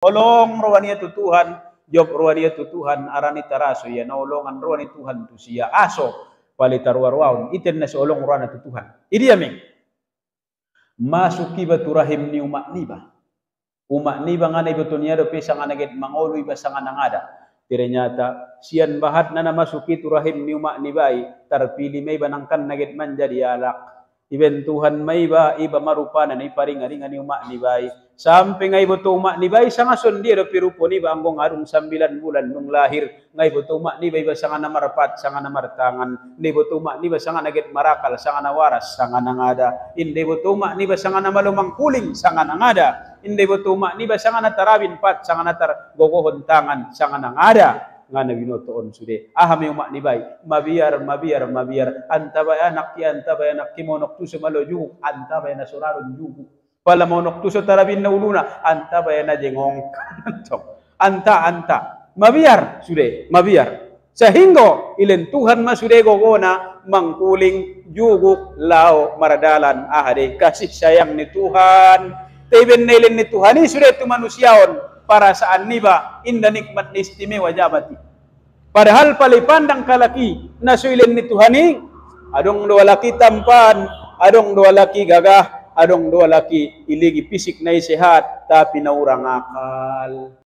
Olong ruan niya tutuhan, job ruan niya tutuhan, arani taraso ya naolongan ruan ni Tuhan tu siya aso palitarwaruan iten na si olong ruan na tutuhan. Idi aming masuki baturahim ni umak niba. Umak niba ngana iba tunia do pesa ngana get mangolu iba sanga nangada. Ternyata sian bahat nana masuki turahim ni umak nibai terpilih may banangkan naget menjadi alak. Iben Tuhan may iba marupana na iparingaringan ni umak nibai. Sampai ngai boto umak nibai sanga sondia do pirupo ni ba anggong arung 9 bulan nung lahir. Ngai boto umak nibai ba sanga namarpat sanga namartangan. Ni boto umak niba sanga naget marakal sanga nawaras sanga nangada. Inde boto umak niba sanga namalumang kuling sanga nangada. Inde boto umak niba sanga natarabin pat sanga natar gogohon tangan sanga nangada. Ngana binotoon sude ahami umak ni bay mabiar anta bay anak ki monok tu semalo jugu anta bay na suraron jugu pala monok tu so tarabin na uluna anta bay na jengong anta mabiar sude mabiar sehingga ilen Tuhan masude gogona mangkuling jugu lao maradalan ahade kasih sayang ni Tuhan teben nelen ni Tuhan ni sude tu manusiaon para saan niba inda nikmat ni istimewa jabati. Padahal palipandang kalaki na suilen ni Tuhani, adong dua laki tampan, adong dua laki gagah, adong dua laki iligi pisik na sehat, tapi naurang akal.